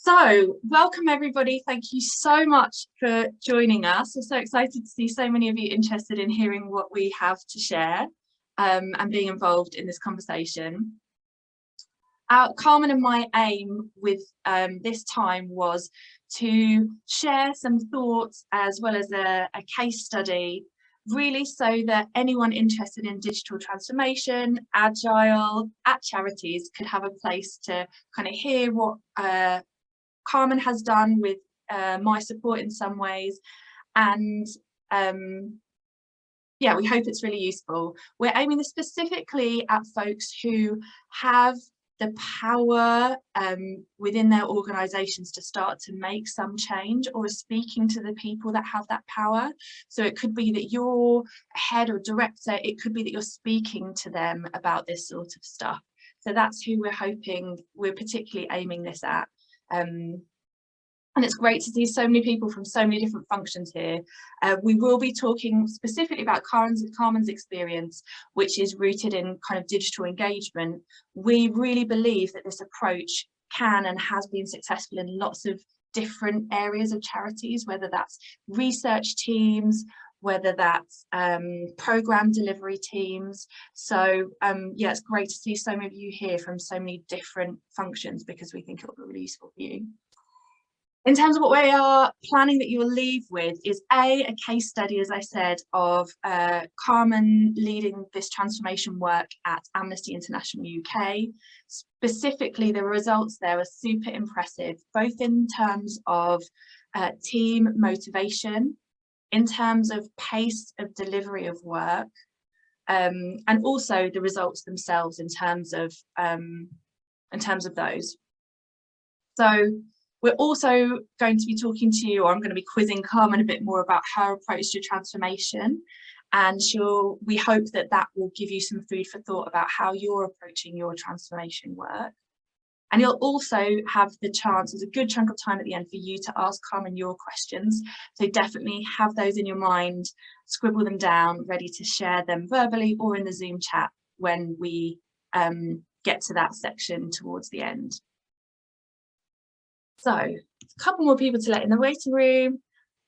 So, welcome everybody. Thank you so much for joining us. We're so excited to see so many of you interested in hearing what we have to share and being involved in this conversation. Carmen and my aim with this time was to share some thoughts as well as a case study, really so that anyone interested in digital transformation, agile, at charities could have a place to kind of hear what Carmen has done with my support in some ways, and yeah, we hope it's really useful. We're aiming this specifically at folks who have the power within their organisations to start to make some change, or are speaking to the people that have that power. So it could be that you're a head or director, it could be that you're speaking to them about this sort of stuff. So that's who we're particularly aiming this at. And it's great to see so many people from so many different functions here. We will be talking specifically about Carmen's experience, which is rooted in kind of digital engagement. We really believe that this approach can and has been successful in lots of different areas of charities, whether that's research teams, whether that's program delivery teams. So yeah, it's great to see so many of you here from so many different functions, because we think it will be really useful for you. In terms of what we are planning that you will leave with is a case study, as I said, of Carmen leading this transformation work at Amnesty International UK. Specifically, the results there are super impressive, both in terms of team motivation, in terms of pace of delivery of work, and also the results themselves in terms of those. So we're also going to be talking to you, or I'm going to be quizzing Carmen a bit more about her approach to transformation, and we hope that that will give you some food for thought about how you're approaching your transformation work. And you'll also have the chance, there's a good chunk of time at the end for you to ask Carmen your questions. So definitely have those in your mind, scribble them down, ready to share them verbally or in the Zoom chat when we get to that section towards the end. So a couple more people to let in the waiting room,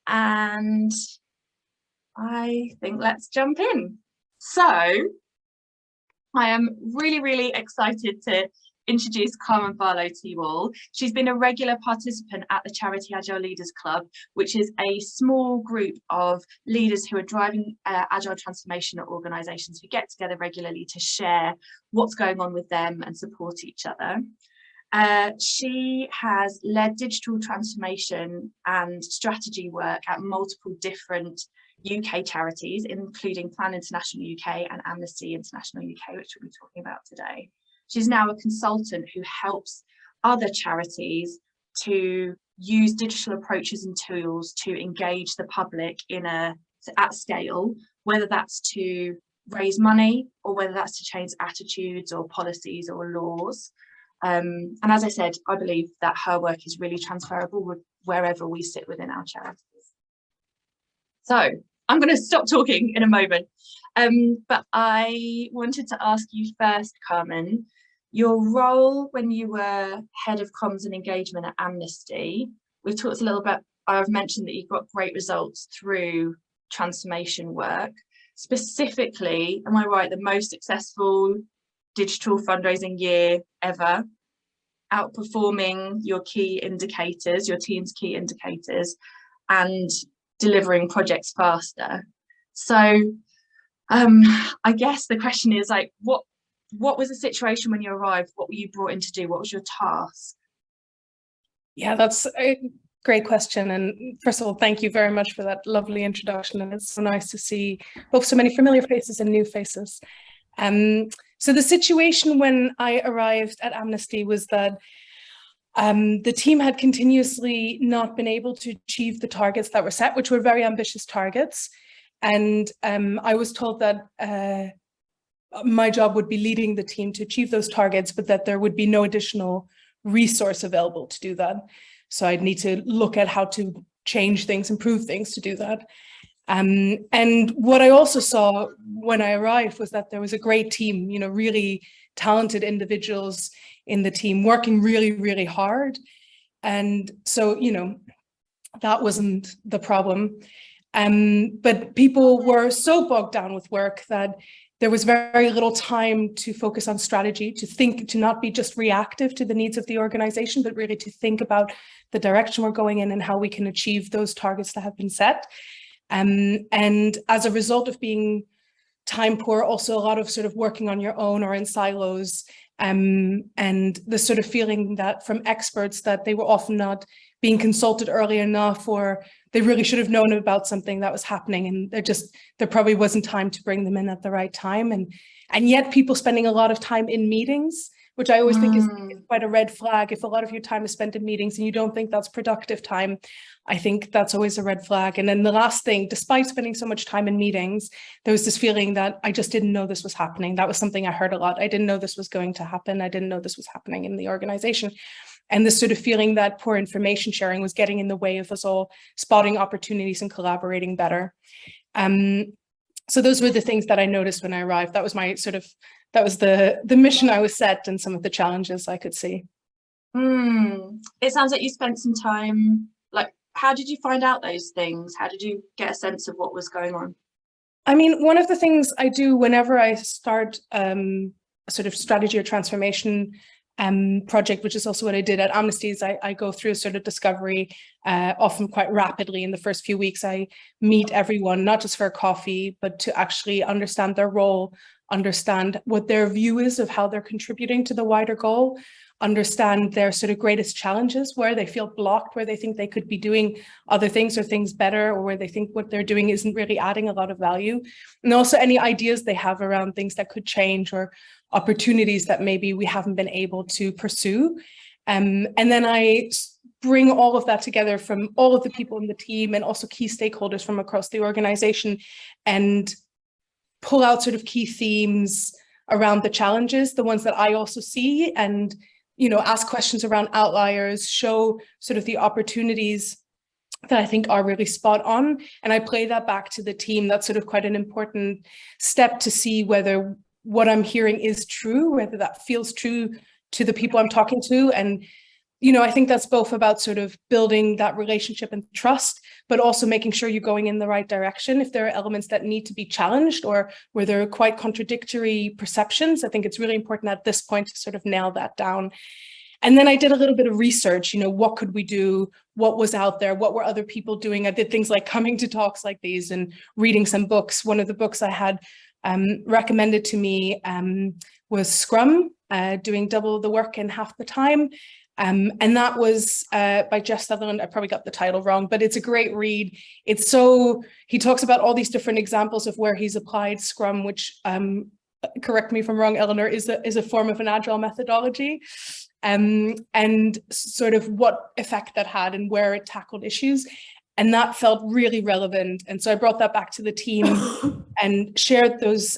and I think let's jump in. So I am really excited to introduce Carmen Barlow to you all. She's been a regular participant at the Charity Agile Leaders Club, which is a small group of leaders who are driving agile transformation at organisations who get together regularly to share what's going on with them and support each other. She has led digital transformation and strategy work at multiple different UK charities, including Plan International UK and Amnesty International UK, which we'll be talking about today. She's now a consultant who helps other charities to use digital approaches and tools to engage the public at scale, whether that's to raise money or whether that's to change attitudes or policies or laws. And as I said, I believe that her work is really transferable with wherever we sit within our charities. So I'm going to stop talking in a moment, but I wanted to ask you first, Carmen, your role when you were head of comms and engagement at Amnesty. We've talked a little bit, I've mentioned that you've got great results through transformation work. Specifically, am I right, the most successful digital fundraising year ever, outperforming your key indicators, your team's key indicators, and delivering projects faster. So I guess the question is, like, what was the situation when you arrived? What were you brought in to do? What was your task? Yeah, that's a great question. And first of all, thank you very much for that lovely introduction. And it's so nice to see both so many familiar faces and new faces. So the situation when I arrived at Amnesty was that the team had continuously not been able to achieve the targets that were set, which were very ambitious targets. And I was told that my job would be leading the team to achieve those targets, but that there would be no additional resource available to do that. So I'd need to look at how to change things, improve things to do that. And what I also saw when I arrived was that there was a great team, really talented individuals in the team working really hard. And so, that wasn't the problem. But people were so bogged down with work that there was very little time to focus on strategy, to think, to not be just reactive to the needs of the organization, but really to think about the direction we're going in and how we can achieve those targets that have been set. And as a result of being time poor, also a lot of sort of working on your own or in silos, and the sort of feeling that from experts that they were often not being consulted early enough, or they really should have known about something that was happening, and there probably wasn't time to bring them in at the right time. And yet people spending a lot of time in meetings, which I always think is quite a red flag. If a lot of your time is spent in meetings and you don't think that's productive time, I think that's always a red flag. And then the last thing, despite spending so much time in meetings, there was this feeling that I just didn't know this was happening. That was something I heard a lot. I didn't know this was going to happen. I didn't know this was happening in the organization. And this sort of feeling that poor information sharing was getting in the way of us all spotting opportunities and collaborating better. So those were the things that I noticed when I arrived. That was the mission I was set and some of the challenges I could see. It sounds like you spent some time, like, how did you find out those things? How did you get a sense of what was going on? I mean, one of the things I do whenever I start a sort of strategy or transformation project, which is also what I did at Amnesty, is I go through a sort of discovery, often quite rapidly. In the first few weeks, I meet everyone, not just for a coffee, but to actually understand their role, understand what their view is of how they're contributing to the wider goal, understand their sort of greatest challenges, where they feel blocked, where they think they could be doing other things or things better, or where they think what they're doing isn't really adding a lot of value. And also any ideas they have around things that could change or opportunities that maybe we haven't been able to pursue. And then I bring all of that together from all of the people in the team and also key stakeholders from across the organization and pull out sort of key themes around the challenges, the ones that I also see, and ask questions around outliers, show sort of the opportunities that I think are really spot on. And I play that back to the team. That's sort of quite an important step to see whether what I'm hearing is true, whether that feels true to the people I'm talking to. And, I think that's both about sort of building that relationship and trust, but also making sure you're going in the right direction. If there are elements that need to be challenged or where there are quite contradictory perceptions, I think it's really important at this point to sort of nail that down. And then I did a little bit of research, what could we do? What was out there? What were other people doing? I did things like coming to talks like these and reading some books. One of the books I had recommended to me was Scrum, doing double the work in half the time. And that was by Jeff Sutherland. I probably got the title wrong, but it's a great read. He talks about all these different examples of where he's applied Scrum, which, correct me if I'm wrong, Eleanor, is a form of an Agile methodology, and sort of what effect that had and where it tackled issues. And that felt really relevant. And so I brought that back to the team and shared those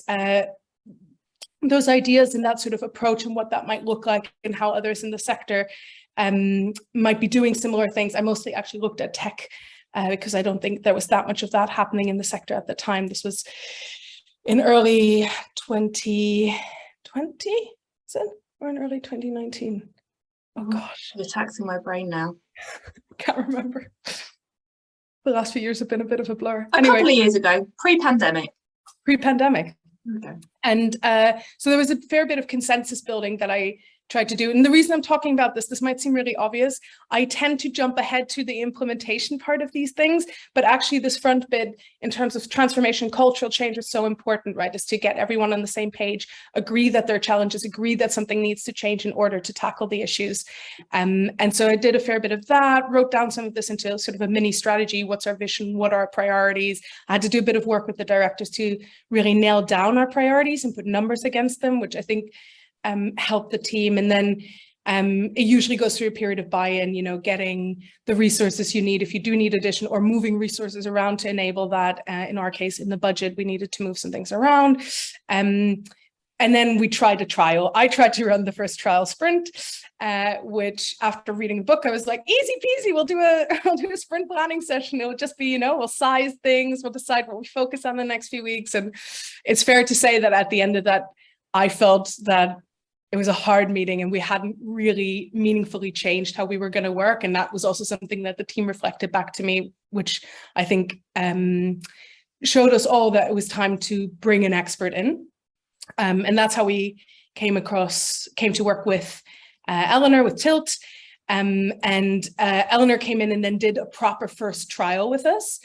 ideas and that sort of approach and what that might look like and how others in the sector might be doing similar things. I mostly actually looked at tech because I don't think there was that much of that happening in the sector at the time. This was in early 2020, is it? Or in early 2019? Oh gosh. You're taxing my brain now. Can't remember. The last few years have been a bit of a blur. A couple of years ago, pre-pandemic. Pre-pandemic. Okay. And so there was a fair bit of consensus building that I tried to do. And the reason I'm talking about this might seem really obvious. I tend to jump ahead to the implementation part of these things, but actually this front bit in terms of transformation, cultural change is so important, right? Is to get everyone on the same page, agree that there are challenges, agree that something needs to change in order to tackle the issues. And so I did a fair bit of that, wrote down some of this into sort of a mini strategy. What's our vision? What are our priorities? I had to do a bit of work with the directors to really nail down our priorities and put numbers against them, which I think help the team. And then it usually goes through a period of buy-in, getting the resources you need if you do need addition, or moving resources around to enable that. In our case, in the budget, we needed to move some things around. And then we tried a trial. I tried to run the first trial sprint, which after reading the book, I was like, easy peasy, we'll do a sprint planning session. It'll just be, we'll size things, we'll decide what we focus on the next few weeks. And it's fair to say that at the end of that, I felt that it was a hard meeting and we hadn't really meaningfully changed how we were going to work. And that was also something that the team reflected back to me, which I think showed us all that it was time to bring an expert in. And that's how we came to work with Eleanor with Tilt. And Eleanor came in and then did a proper first trial with us.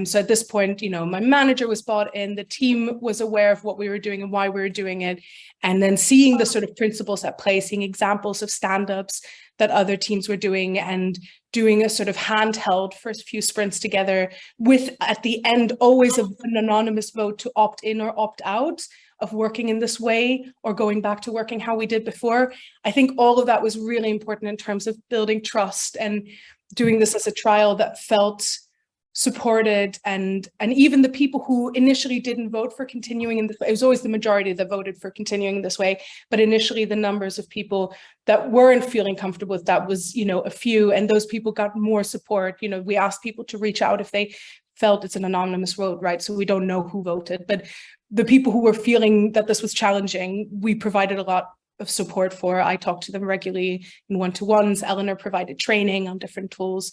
So at this point, you know, my manager was bought in, the team was aware of what we were doing and why we were doing it. And then seeing the sort of principles at play, seeing examples of stand-ups that other teams were doing and doing a sort of handheld first few sprints together with, at the end, always an anonymous vote to opt in or opt out of working in this way or going back to working how we did before. I think all of that was really important in terms of building trust and doing this as a trial that felt supported, and even the people who initially didn't vote for continuing in this way, it was always the majority that voted for continuing this way, but initially the numbers of people that weren't feeling comfortable with that was, you know, a few, and those people got more support. You know, we asked people to reach out if they felt, it's an anonymous vote, right? So we don't know who voted, but the people who were feeling that this was challenging, we provided a lot of support for. I talked to them regularly in one-to-ones. Eleanor provided training on different tools.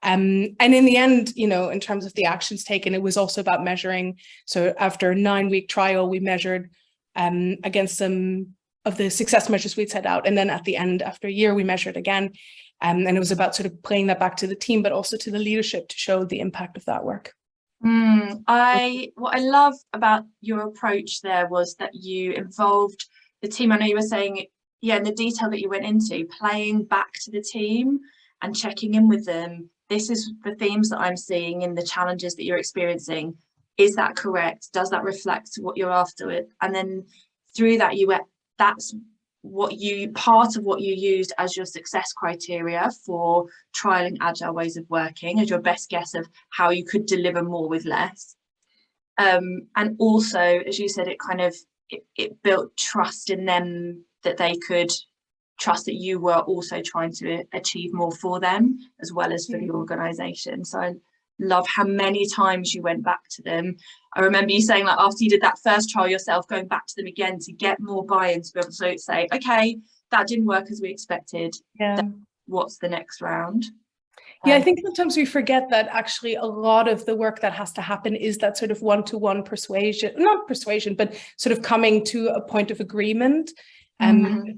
And in the end, you know, in terms of the actions taken, it was also about measuring. So after a 9-week trial, we measured against some of the success measures we'd set out. And then at the end, after a year, we measured again. And it was about sort of playing that back to the team, but also to the leadership to show the impact of that work. What I love about your approach there was that you involved the team. I know you were saying, yeah, in the detail that you went into, playing back to the team and checking in with them. This is the themes that I'm seeing in the challenges that you're experiencing. Is that correct? Does that reflect what you're after? And then through that, that's what part of what you used as your success criteria for trialing agile ways of working, as your best guess of how you could deliver more with less. And also, as you said, it built trust in them, that they could trust that you were also trying to achieve more for them as well as for the organisation. So I love how many times you went back to them. I remember you saying, like, after you did that first trial yourself, going back to them again to get more buy-in, to be able to say, okay, that didn't work as we expected. Yeah. What's the next round? Yeah, I think sometimes we forget that actually a lot of the work that has to happen is that sort of one-to-one persuasion, not persuasion, but sort of coming to a point of agreement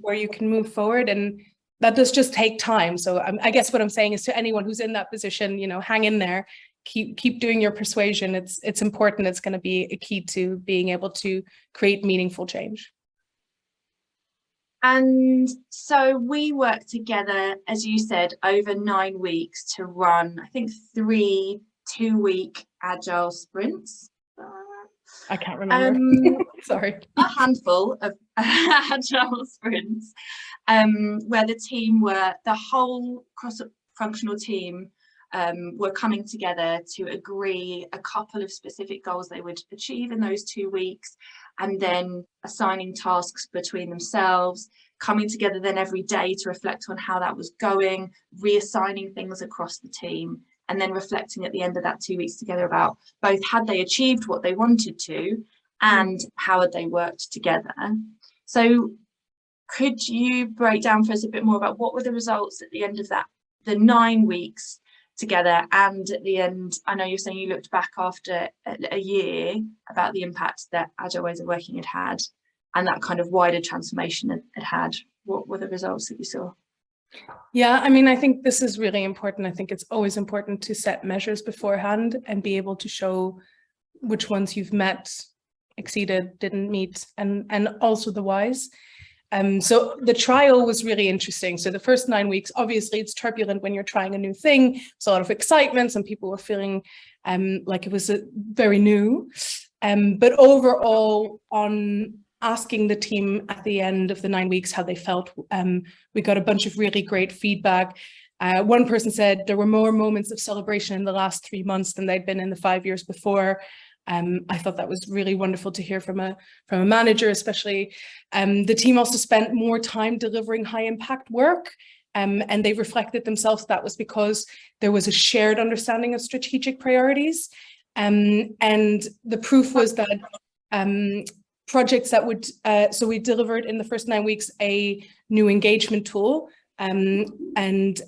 where you can move forward. And that does just take time. So I guess what I'm saying is, to anyone who's in that position, you know, hang in there, keep doing your persuasion. It's important. It's going to be a key to being able to create meaningful change. And so we worked together, as you said, over 9 weeks to run, I think, 3 2-week agile sprints. I can't remember. Sorry. A handful of agile sprints, where the whole cross-functional team were coming together to agree a couple of specific goals they would achieve in those 2 weeks, and then assigning tasks between themselves, coming together then every day to reflect on how that was going, reassigning things across the team, and then reflecting at the end of that 2 weeks together about both had they achieved what they wanted to and how had they worked together. So could you break down for us a bit more about what were the results at the end of that, the 9 weeks together, and at the end, I know you're saying you looked back after a year about the impact that agile ways of working had and that kind of wider transformation it had. What were the results that you saw? Yeah, I mean, I think this is really important. I think it's always important to set measures beforehand and be able to show which ones you've met, exceeded, didn't meet, and also the whys. So the trial was really interesting. So the first 9 weeks, obviously it's turbulent when you're trying a new thing. It's a lot of excitement. Some people were feeling like it was very new. But overall, on asking the team at the end of the 9 weeks how they felt, we got a bunch of really great feedback. One person said there were more moments of celebration in the last 3 months than they'd been in the 5 years before. I thought that was really wonderful to hear from a manager, especially. The team also spent more time delivering high impact work, and they reflected themselves that was because there was a shared understanding of strategic priorities. And the proof was that projects that would, so we delivered in the first 9 weeks a new engagement tool, and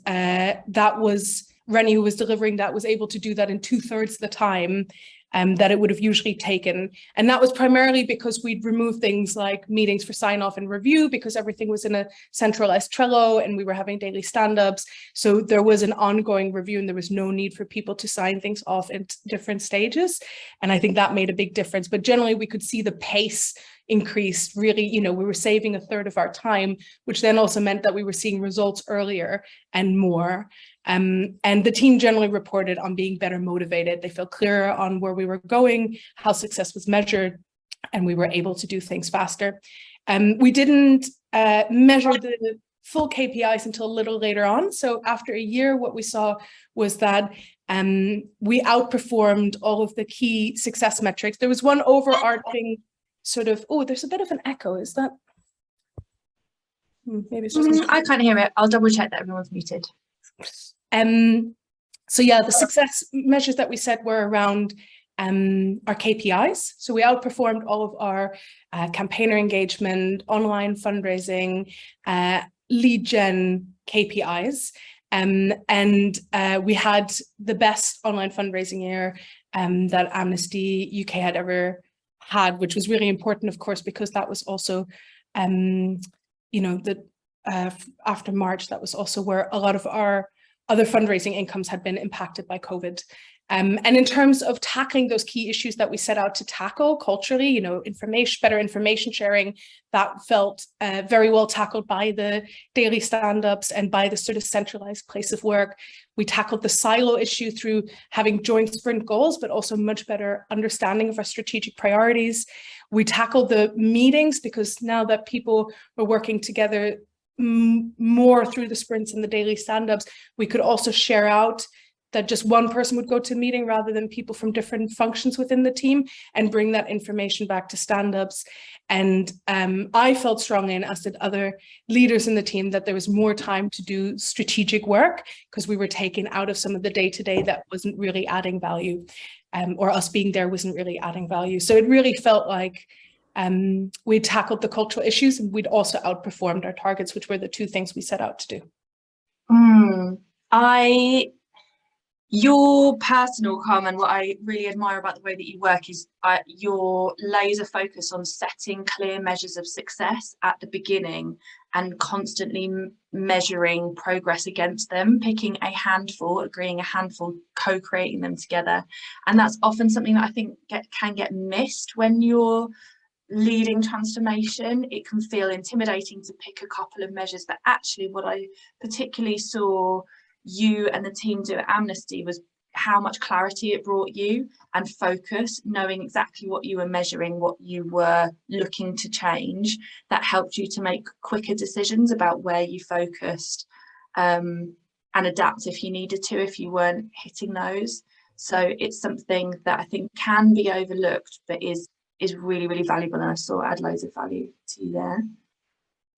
that was, Rennie, who was delivering that, was able to do that in 2/3 of the time that it would have usually taken. And that was primarily because we'd removed things like meetings for sign off and review, because everything was in a centralized Trello and we were having daily stand-ups. So there was an ongoing review and there was no need for people to sign things off in different stages. And I think that made a big difference. But generally we could see the pace increased. Really, you know, we were saving 1/3 of our time, which then also meant that we were seeing results earlier and more. And the team generally reported on being better motivated. They felt clearer on where we were going, how success was measured, and we were able to do things faster. We didn't measure the full KPIs until a little later on. So after a year, what we saw was that we outperformed all of the key success metrics. There was one overarching sort of, oh, there's a bit of an echo. Is that? Maybe it's just I can't hear it. I'll double check that everyone's muted. So yeah, the success measures that we set were around our KPIs. So we outperformed all of our campaigner engagement, online fundraising, lead gen KPIs. And we had the best online fundraising year that Amnesty UK had ever had, which was really important, of course, because that was also, you know, after March, that was also where a lot of our other fundraising incomes had been impacted by COVID. And in terms of tackling those key issues that we set out to tackle culturally, you know, better information sharing, that felt very well tackled by the daily stand-ups and by the sort of centralized place of work. We tackled the silo issue through having joint sprint goals, but also much better understanding of our strategic priorities. We tackled the meetings, because now that people were working together more through the sprints and the daily stand-ups, we could also share out that just one person would go to a meeting rather than people from different functions within the team, and bring that information back to stand-ups. And I felt strongly, and as did other leaders in the team, that there was more time to do strategic work, because we were taken out of some of the day-to-day that wasn't really adding value, or us being there wasn't really adding value. So it really felt like we tackled the cultural issues, and we'd also outperformed our targets, which were the two things we set out to do. Your personal, Carmen, what I really admire about the way that you work is your laser focus on setting clear measures of success at the beginning and constantly measuring progress against them, picking a handful, agreeing a handful, co-creating them together. And that's often something that I think can get missed when you're leading transformation. It can feel intimidating to pick a couple of measures, but actually what I particularly saw you and the team do at Amnesty was how much clarity it brought you, and focus, knowing exactly what you were measuring, what you were looking to change. That helped you to make quicker decisions about where you focused, and adapt if you needed to, if you weren't hitting those. So it's something that I think can be overlooked, but is really, really valuable, and I saw add loads of value to you there.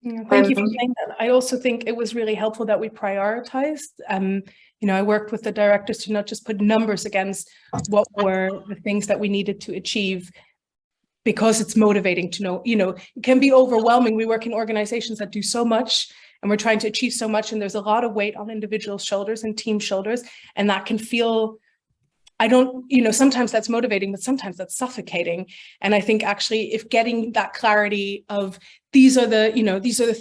Yeah, thank you for saying that. I also think it was really helpful that we prioritized. You know, I worked with the directors to not just put numbers against what were the things that we needed to achieve, because it's motivating to know, you know, it can be overwhelming. We work in organizations that do so much, and we're trying to achieve so much, and there's a lot of weight on individual shoulders and team shoulders, and that can feel, you know, sometimes that's motivating, but sometimes that's suffocating. And I think actually, if getting that clarity of these are the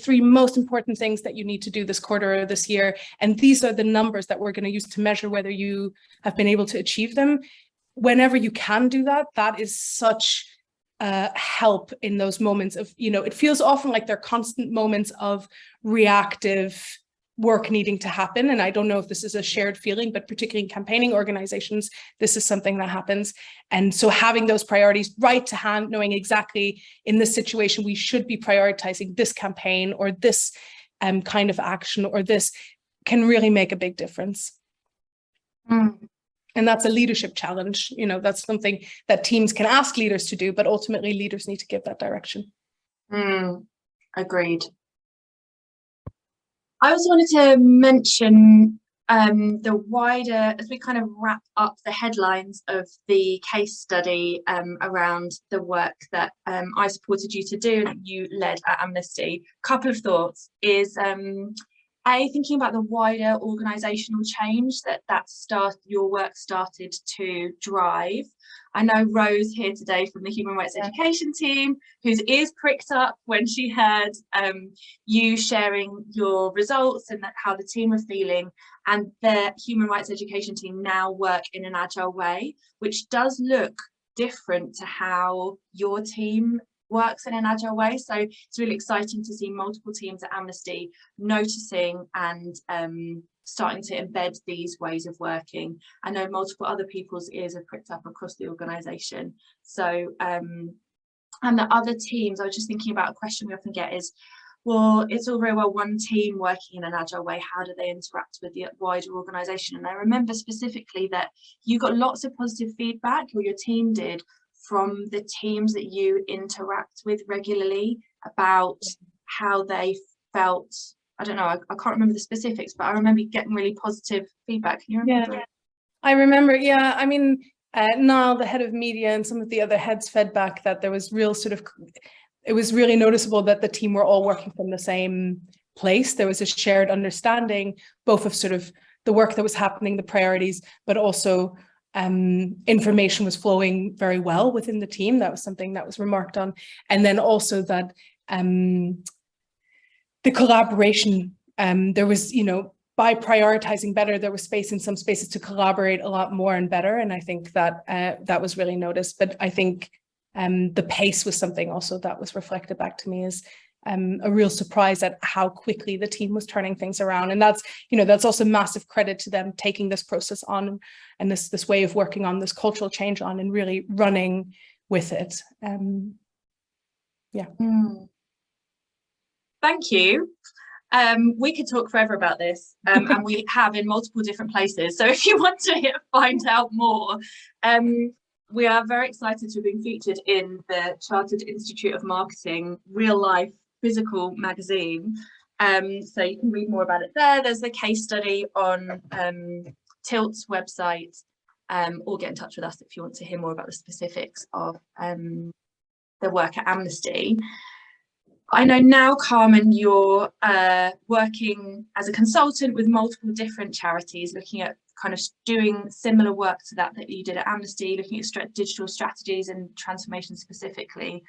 3 most important things that you need to do this quarter or this year, and these are the numbers that we're going to use to measure whether you have been able to achieve them. Whenever you can do that, that is such help in those moments of, you know, it feels often like they're constant moments of reactive work needing to happen. And I don't know if this is a shared feeling, but particularly in campaigning organizations, this is something that happens. And so having those priorities right to hand, knowing exactly in this situation, we should be prioritizing this campaign or this kind of action, or this, can really make a big difference. And that's a leadership challenge. You know, that's something that teams can ask leaders to do, but ultimately leaders need to give that direction. Agreed. I also wanted to mention the wider, as we kind of wrap up the headlines of the case study around the work that I supported you to do, that you led at Amnesty, couple of thoughts is thinking about the wider organisational change that your work started to drive. I know Rose here today from the Human Rights Education team, whose ears pricked up when she heard you sharing your results and how the team were feeling, and the Human Rights Education team now work in an agile way, which does look different to how your team works in an agile way. So it's really exciting to see multiple teams at Amnesty noticing and starting to embed these ways of working. I know multiple other people's ears have pricked up across the organisation. So and the other teams, I was just thinking about a question we often get is, well, it's all very well one team working in an agile way, how do they interact with the wider organisation? And I remember specifically that you got lots of positive feedback, or your team did, from the teams that you interact with regularly about how they felt. I don't know, I can't remember the specifics, but I remember getting really positive feedback. Can you remember? Yeah, I remember, yeah. I mean, Niall, the head of media, and some of the other heads fed back that there was real it was really noticeable that the team were all working from the same place. There was a shared understanding, both of sort of the work that was happening, the priorities, but also information was flowing very well within the team. That was something that was remarked on. And then also that the collaboration, there was, by prioritizing better, there was space in some spaces to collaborate a lot more and better. And I think that that was really noticed. But I think the pace was something also that was reflected back to me as a real surprise at how quickly the team was turning things around. And that's, that's also massive credit to them taking this process on and this way of working on this cultural change on and really running with it. Yeah. Thank you. We could talk forever about this, and we have in multiple different places. So if you want to find out more, we are very excited to have been featured in the Chartered Institute of Marketing Real Life Physical magazine. So you can read more about it there. There's the case study on Tilt's website, or get in touch with us if you want to hear more about the specifics of the work at Amnesty. I know now, Carmen, you're working as a consultant with multiple different charities, looking at kind of doing similar work to that you did at Amnesty, looking at digital strategies and transformation specifically.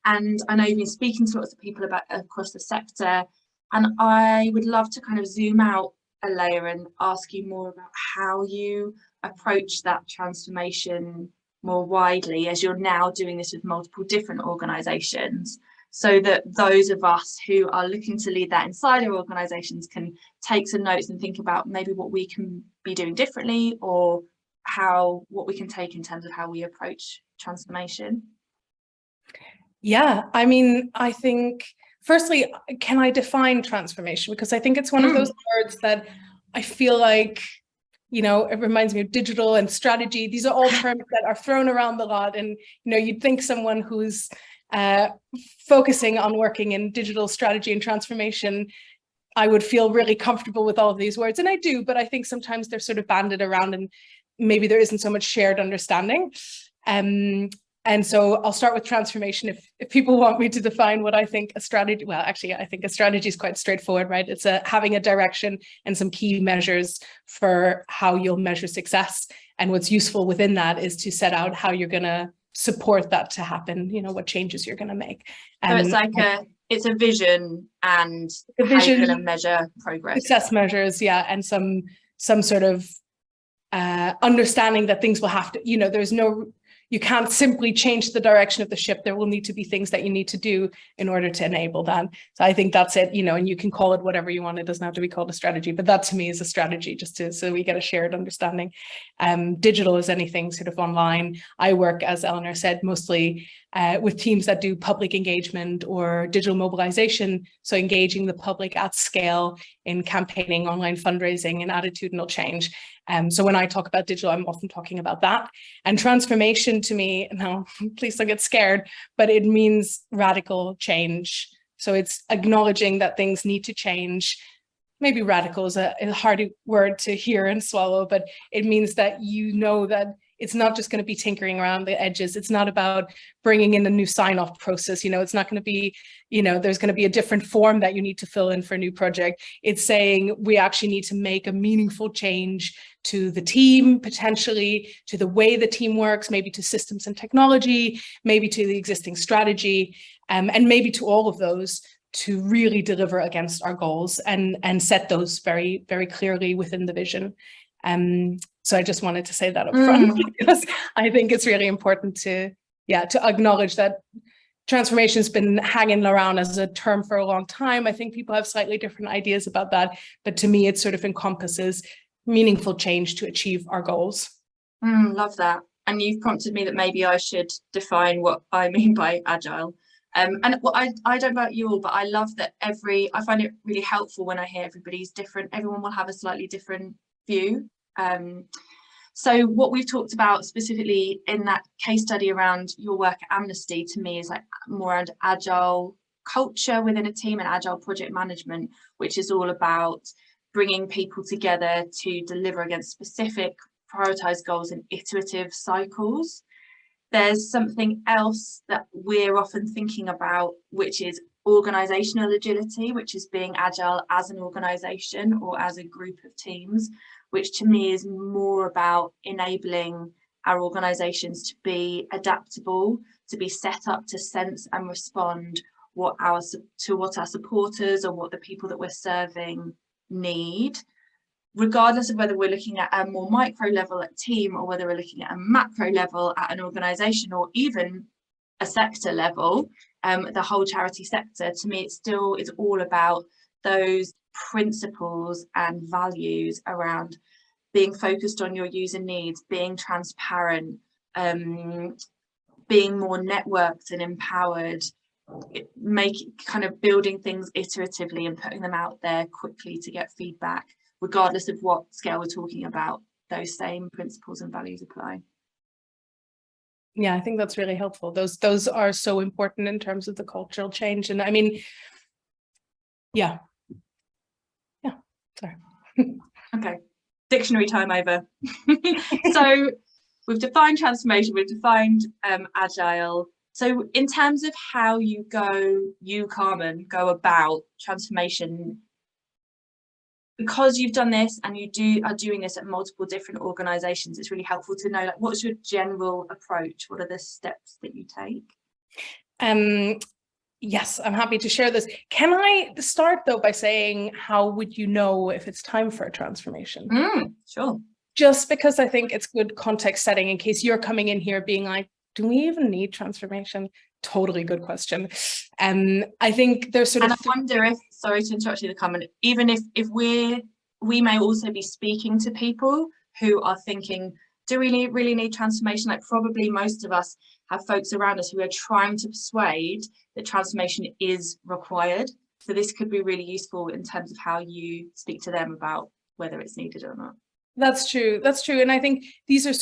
And I know you've been speaking to lots of people about across the sector, and I would love to kind of zoom out a layer and ask you more about how you approach that transformation more widely, as you're now doing this with multiple different organisations, so that those of us who are looking to lead that inside our organisations can take some notes and think about maybe what we can be doing differently, or what we can take in terms of how we approach transformation. Yeah, I mean, I think, firstly, can I define transformation? Because I think it's one of those words that I feel like, it reminds me of digital and strategy. These are all terms that are thrown around a lot. And, you'd think someone who's focusing on working in digital strategy and transformation, I would feel really comfortable with all of these words. And I do, but I think sometimes they're sort of banded around and maybe there isn't so much shared understanding. And so I'll start with transformation. If people want me to define what I think a strategy, well, actually, I think a strategy is quite straightforward, right? It's having a direction and some key measures for how you'll measure success. And what's useful within that is to set out how you're going to support that to happen, what changes you're going to make. So it's like it's a vision and how you're going to measure progress. Success measures, yeah, and some sort of understanding that things will have to, you can't simply change the direction of the ship. There will need to be things that you need to do in order to enable that. So I think that's it, and you can call it whatever you want. It doesn't have to be called a strategy, but that to me is a strategy, so we get a shared understanding. Digital is anything sort of online. I work, as Eleanor said, mostly with teams that do public engagement or digital mobilization. So engaging the public at scale in campaigning, online fundraising, and attitudinal change. So when I talk about digital, I'm often talking about that. And transformation to me, now, please don't get scared, but it means radical change. So it's acknowledging that things need to change, maybe radical is a hard word to hear and swallow, but it means that you know that it's not just going to be tinkering around the edges. It's not about bringing in a new sign-off process. It's not going to be, there's going to be a different form that you need to fill in for a new project. It's saying we actually need to make a meaningful change to the team, potentially to the way the team works, maybe to systems and technology, maybe to the existing strategy, and maybe to all of those to really deliver against our goals and set those very, very clearly within the vision. So I just wanted to say that up front because I think it's really important to acknowledge that transformation has been hanging around as a term for a long time. I think people have slightly different ideas about that, but to me, it sort of encompasses meaningful change to achieve our goals. Love that. And you've prompted me that maybe I should define what I mean by agile. And what I don't know about you all, but I love that I find it really helpful when I hear everybody's different. Everyone will have a slightly different view. So what we've talked about specifically in that case study around your work at Amnesty, to me, is like more around agile culture within a team and agile project management, which is all about bringing people together to deliver against specific prioritized goals in iterative cycles. There's something else that we're often thinking about, which is organizational agility, which is being agile as an organization or as a group of teams, which to me is more about enabling our organizations to be adaptable, to be set up to sense and respond to what our supporters or what the people that we're serving need, regardless of whether we're looking at a more micro level at team or whether we're looking at a macro level at an organization or even a sector level, the whole charity sector. To me, it's all about those principles and values around being focused on your user needs, being transparent, being more networked and empowered, building things iteratively and putting them out there quickly to get feedback, regardless of what scale we're talking about. Those same principles and values apply. Yeah, I think that's really helpful. Those are so important in terms of the cultural change. And I mean, yeah, sorry. Okay, dictionary time over. So we've defined transformation, we've defined agile. So in terms of how you, Carmen, go about transformation, because you've done this and you are doing this at multiple different organizations, it's really helpful to know, like, what's your general approach? What are the steps that you take? Yes, I'm happy to share this. Can I start though by saying, how would you know if it's time for a transformation? Sure. Just because I think it's good context setting in case you're coming in here being like, do we even need transformation? Totally good question. I think there's sort of. And I wonder if, sorry to interrupt you, the comment, even if we may also be speaking to people who are thinking, do we really need transformation? Like, probably most of us have folks around us who are trying to persuade that transformation is required. So this could be really useful in terms of how you speak to them about whether it's needed or not. That's true. That's true. And I think these are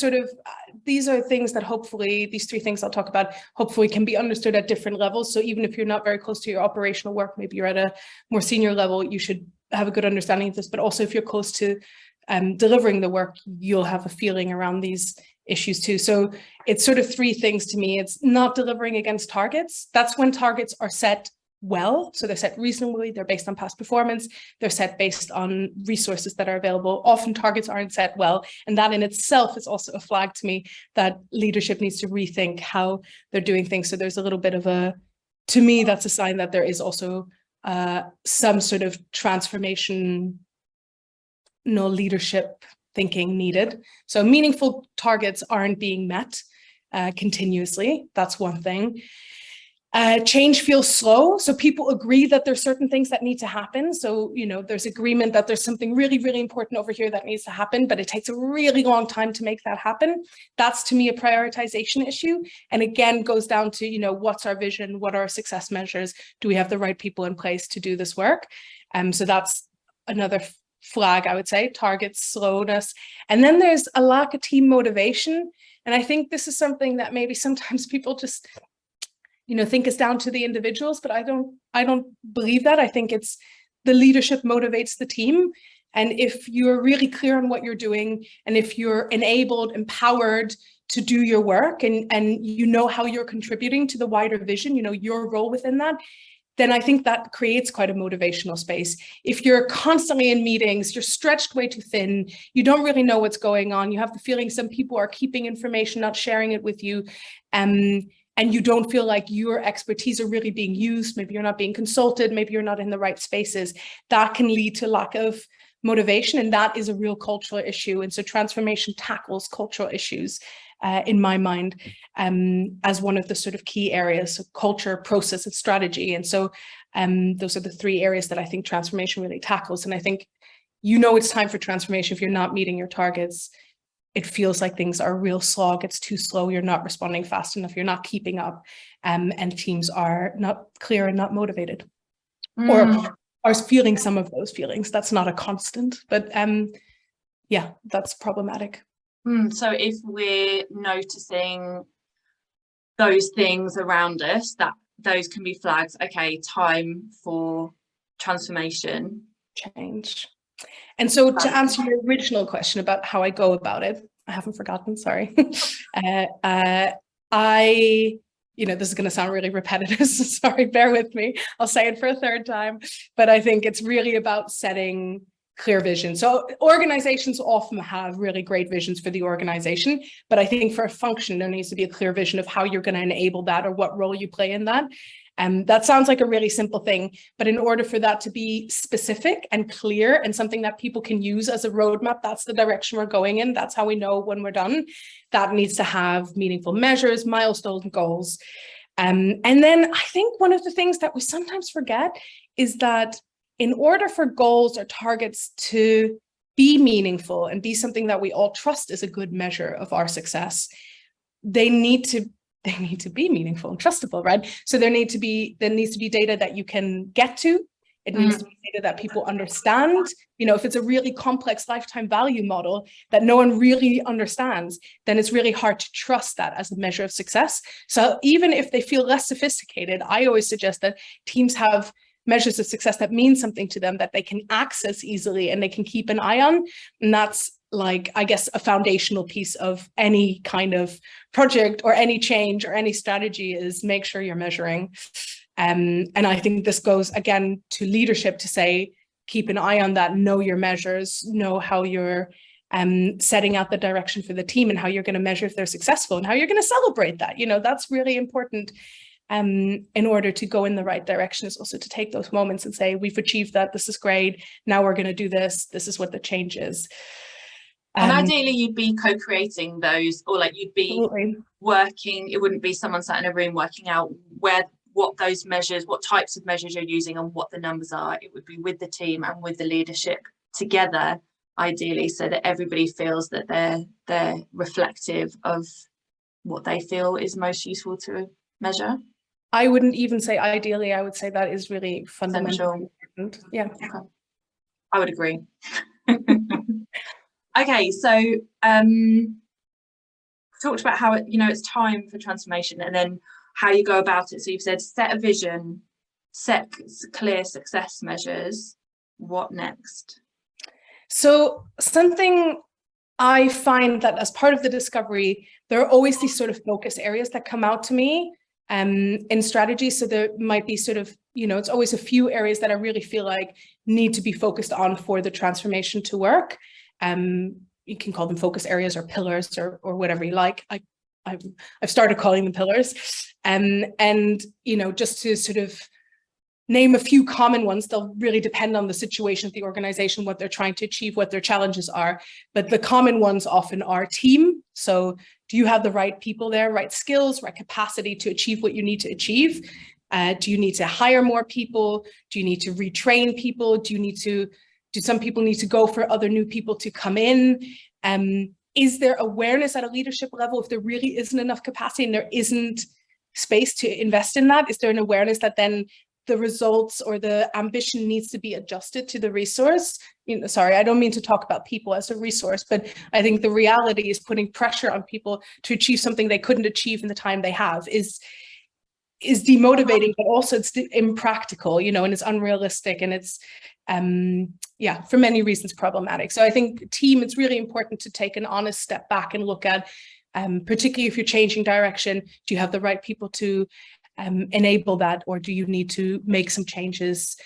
things that hopefully, these three things I'll talk about, hopefully can be understood at different levels. So even if you're not very close to your operational work, maybe you're at a more senior level, you should have a good understanding of this. But also if you're close to delivering the work, you'll have a feeling around these issues too. So it's sort of three things to me. It's not delivering against targets. That's when targets are set well. So they're set reasonably, they're based on past performance, they're set based on resources that are available. Often targets aren't set well. And that in itself is also a flag to me that leadership needs to rethink how they're doing things. So there's a little bit of to me, that's a sign that there is also some sort of transformation, leadership thinking needed. So meaningful targets aren't being met continuously. That's one thing. Change feels slow. So people agree that there's certain things that need to happen. So, there's agreement that there's something really, really important over here that needs to happen, but it takes a really long time to make that happen. That's to me a prioritization issue. And again, goes down to, what's our vision? What are our success measures? Do we have the right people in place to do this work? So that's another flag, I would say, targets, slowness. And then there's a lack of team motivation. And I think this is something that maybe sometimes people just think it's down to the individuals, but I don't believe that. I think it's the leadership motivates the team. And if you're really clear on what you're doing, and if you're enabled, empowered to do your work, and you know how you're contributing to the wider vision, you know, your role within that, then I think that creates quite a motivational space. If you're constantly in meetings, you're stretched way too thin, you don't really know what's going on, you have the feeling some people are keeping information, not sharing it with you, and you don't feel like your expertise are really being used, maybe you're not being consulted, maybe you're not in the right spaces, that can lead to lack of motivation, and that is a real cultural issue. And so transformation tackles cultural issues in my mind, as one of the sort of key areas of culture, process, and strategy. And so those are the three areas that I think transformation really tackles. And I think, you know, it's time for transformation if you're not meeting your targets. It feels like things are a real slog, it's too slow, you're not responding fast enough, you're not keeping up, and teams are not clear and not motivated. Or are feeling some of those feelings. That's not a constant, but yeah, that's problematic. So if we're noticing those things around us, that those can be flags, okay, time for transformation. Change. And so to answer your original question about how I go about it, I haven't forgotten, sorry. You know, this is going to sound really repetitive, so sorry, bear with me. I'll say it for a third time, but I think it's really about setting clear vision. So organizations often have really great visions for the organization, but I think for a function, there needs to be a clear vision of how you're going to enable that or what role you play in that. That sounds like a really simple thing, but in order for that to be specific and clear and something that people can use as a roadmap, that's the direction we're going in. That's how we know when we're done. That needs to have meaningful measures, milestones, and goals. And then I think one of the things that we sometimes forget is that in order for goals or targets to be meaningful and be something that we all trust is a good measure of our success, they need to be meaningful and trustable, right? So there needs to be data that you can get to. It needs to be data that people understand. You know, if it's a really complex lifetime value model that no one really understands, then it's really hard to trust that as a measure of success. So even if they feel less sophisticated, I always suggest that teams have measures of success that mean something to them, that they can access easily and they can keep an eye on. And that's, like, I guess, a foundational piece of any kind of project or any change or any strategy, is make sure you're measuring. And I think this goes again to leadership, to say, keep an eye on that, know your measures, know how you're setting out the direction for the team and how you're going to measure if they're successful and how you're going to celebrate that. You know, that's really important. In order to go in the right direction, is also to take those moments and say, we've achieved that, this is great, now we're going to do this is what the change is. And ideally you'd be co-creating those, or like you'd be absolutely working, it wouldn't be someone sat in a room working out what those measures, what types of measures you're using and what the numbers are. It would be with the team and with the leadership together, ideally, so that everybody feels that they're reflective of what they feel is most useful to measure. I wouldn't even say ideally, I would say that is really fundamental. Yeah. Okay. I would agree. Okay, so talked about how it's time for transformation, and then how you go about it. So you've said set a vision, set clear success measures. What next? So something I find that as part of the discovery, there are always these sort of focus areas that come out to me in strategy. So there might be sort of, it's always a few areas that I really feel like need to be focused on for the transformation to work. You can call them focus areas or pillars or whatever you like. I've started calling them pillars. And just to sort of name a few common ones, they'll really depend on the situation of the organization, what they're trying to achieve, what their challenges are. But the common ones often are team. So do you have the right people there, right skills, right capacity to achieve what you need to achieve? Do you need to hire more people? Do you need to retrain people? Do some people need to go for other new people to come in? Is there awareness at a leadership level if there really isn't enough capacity and there isn't space to invest in that? Is there an awareness that then the results or the ambition needs to be adjusted to the resource? Sorry, I don't mean to talk about people as a resource, but I think the reality is putting pressure on people to achieve something they couldn't achieve in the time they have is is demotivating, but also it's impractical, you know, and it's unrealistic, and it's yeah, for many reasons problematic. So I think team, it's really important to take an honest step back and look at, particularly if you're changing direction, do you have the right people to enable that, or do you need to make some changes,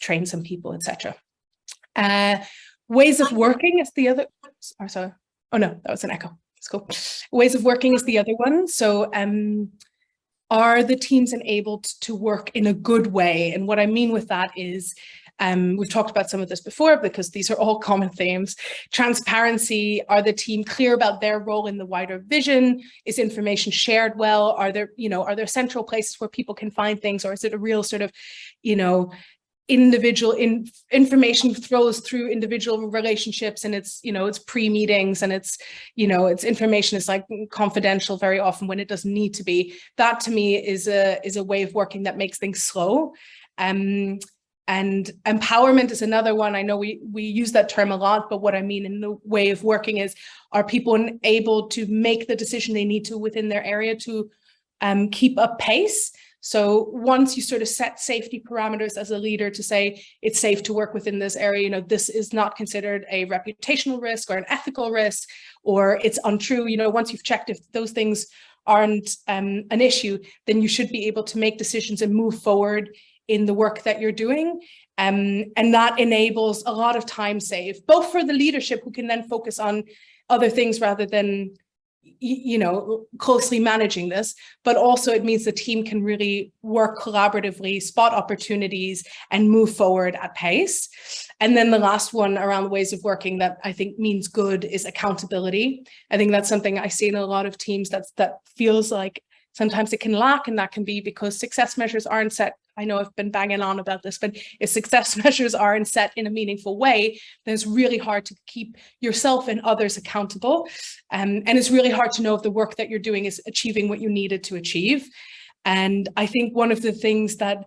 train some people, etc. Ways of working is the other. Oh, sorry. Oh no, that was an echo. It's cool. Ways of working is the other one. So are the teams enabled to work in a good way? And what I mean with that is, we've talked about some of this before because these are all common themes. Transparency, are the team clear about their role in the wider vision? Is information shared well? Are there, you know, are there central places where people can find things, or is it a real sort of, you know, individual information flows through individual relationships, and it's, you know, it's pre-meetings, and it's, you know, it's information is like confidential very often when it doesn't need to be. That to me is a way of working that makes things slow. And empowerment is another one. I know we use that term a lot, but what I mean in the way of working is, are people able to make the decision they need to within their area to keep up pace? So once you sort of set safety parameters as a leader to say it's safe to work within this area, you know, this is not considered a reputational risk or an ethical risk, or it's untrue, you know, once you've checked if those things aren't an issue, then you should be able to make decisions and move forward in the work that you're doing. And that enables a lot of time save, both for the leadership who can then focus on other things rather than, you know, closely managing this, but also it means the team can really work collaboratively, spot opportunities, and move forward at pace. And then the last one around the ways of working that I think means good is accountability. I think that's something I see in a lot of teams that feels like sometimes it can lack, and that can be because success measures aren't set. I know I've been banging on about this, but if success measures aren't set in a meaningful way, then it's really hard to keep yourself and others accountable. And it's really hard to know if the work that you're doing is achieving what you needed to achieve. And I think one of the things that,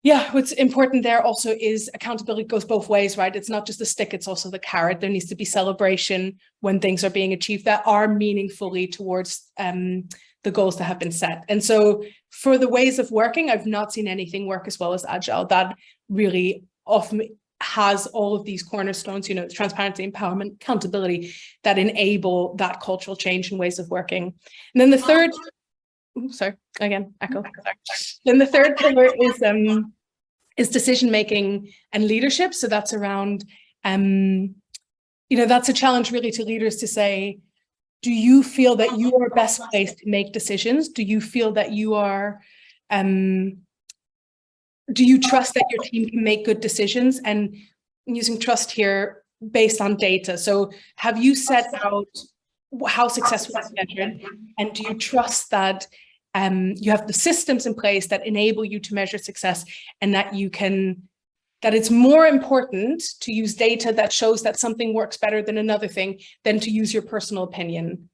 yeah, what's important there also is accountability goes both ways, right? It's not just the stick, it's also the carrot. There needs to be celebration when things are being achieved that are meaningfully towards the goals that have been set. And so for the ways of working, I've not seen anything work as well as Agile. That really often has all of these cornerstones, you know, transparency, empowerment, accountability, that enable that cultural change in ways of working. And then the third, sorry, again, echo. Then the third pillar is decision-making and leadership. So that's around, you know, that's a challenge really to leaders to say, do you feel that you are best placed to make decisions? Do you feel that you are, do you trust that your team can make good decisions? And using trust here based on data. So have you set out how successful is measured? And do you trust that you have the systems in place that enable you to measure success, and that you can, that it's more important to use data that shows that something works better than another thing than to use your personal opinion.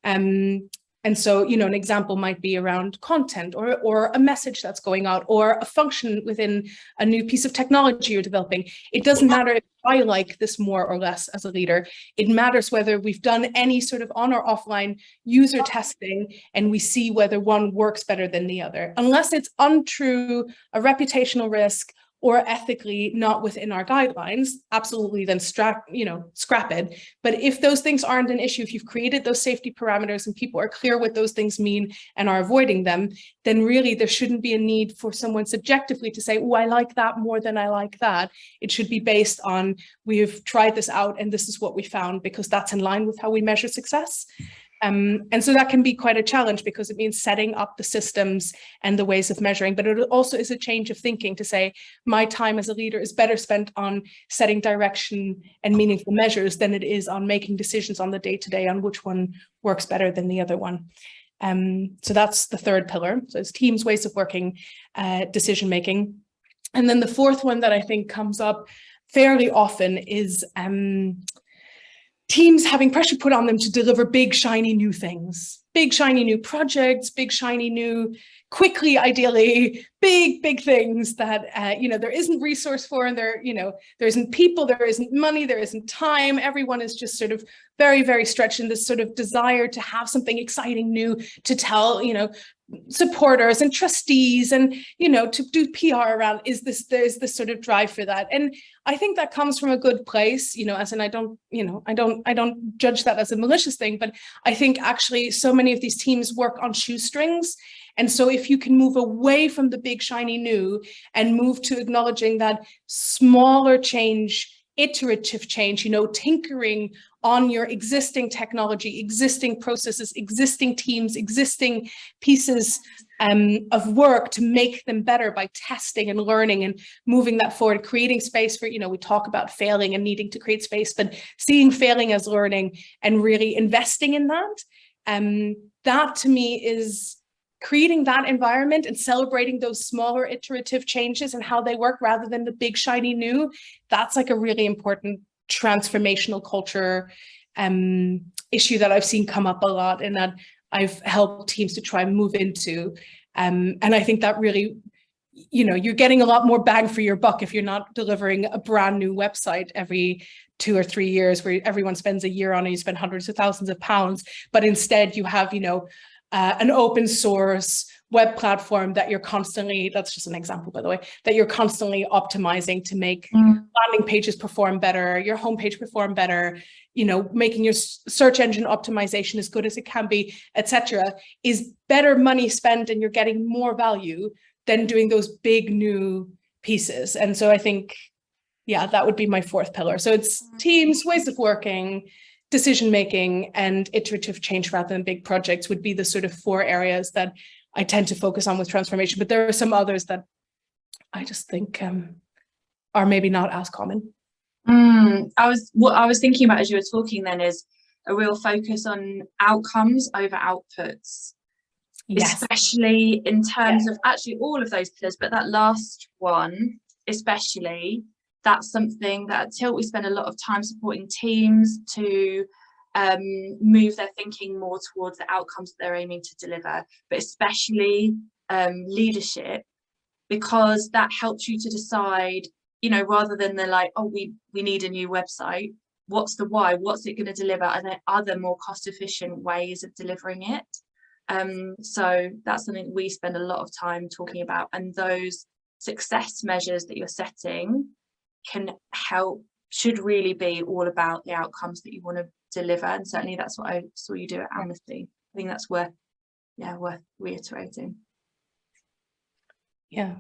And so, you know, an example might be around content or a message that's going out, or a function within a new piece of technology you're developing. It doesn't matter if I like this more or less as a leader. It matters whether we've done any sort of on or offline user testing and we see whether one works better than the other. Unless it's untrue, a reputational risk, or ethically not within our guidelines, absolutely then scrap it. But if those things aren't an issue, if you've created those safety parameters and people are clear what those things mean and are avoiding them, then really there shouldn't be a need for someone subjectively to say, oh, I like that more than I like that. It should be based on, we've tried this out and this is what we found, because that's in line with how we measure success. And so that can be quite a challenge, because it means setting up the systems and the ways of measuring, but it also is a change of thinking to say, my time as a leader is better spent on setting direction and meaningful measures than it is on making decisions on the day-to-day on which one works better than the other one. So that's the third pillar. So it's teams, ways of working, decision-making. And then the fourth one that I think comes up fairly often is teams having pressure put on them to deliver big, shiny new things, big, shiny new projects, big, shiny new, quickly, ideally, big things that, you know, there isn't resource for, and there, you know, there isn't people, there isn't money, there isn't time. Everyone is just sort of very, very stretched in this sort of desire to have something exciting new to tell, you know, supporters and trustees, and to do PR around there's this sort of drive for that. And I think that comes from a good place, as in I don't judge that as a malicious thing, but I think actually so many of these teams work on shoestrings. And so if you can move away from the big shiny new and move to acknowledging that smaller change, iterative change, tinkering on your existing technology, existing processes, existing teams, existing pieces of work to make them better by testing and learning and moving that forward, creating space for, we talk about failing and needing to create space, but seeing failing as learning and really investing in that. That to me is creating that environment and celebrating those smaller iterative changes and how they work rather than the big shiny new. That's like a really important transformational culture issue that I've seen come up a lot and that I've helped teams to try and move into. And I think that really, you're getting a lot more bang for your buck if you're not delivering a brand new website every 2 or 3 years where everyone spends a year on it, you spend hundreds of thousands of pounds, but instead you have, an open source web platform that you're constantly, that's just an example, by the way, that you're constantly optimizing to make landing pages perform better, your homepage perform better, making your search engine optimization as good as it can be, etc., is better money spent and you're getting more value than doing those big new pieces. And so I think, that would be my fourth pillar. So it's teams, ways of working, decision-making, and iterative change rather than big projects would be the sort of 4 areas that I tend to focus on with transformation. But there are some others that I just think are maybe not as common. What I was thinking about as you were talking then is a real focus on outcomes over outputs, especially in terms of actually all of those pillars, but that last one especially. That's something that at Tilt we spend a lot of time supporting teams to move their thinking more towards the outcomes that they're aiming to deliver, but especially leadership, because that helps you to decide, rather than they're like, oh, we need a new website, what's the why, what's it going to deliver, and there are other more cost efficient ways of delivering it. So that's something we spend a lot of time talking about, and those success measures that you're setting should really be all about the outcomes that you want to deliver. And certainly that's what I saw you do at Amnesty. I think that's worth reiterating. Yeah,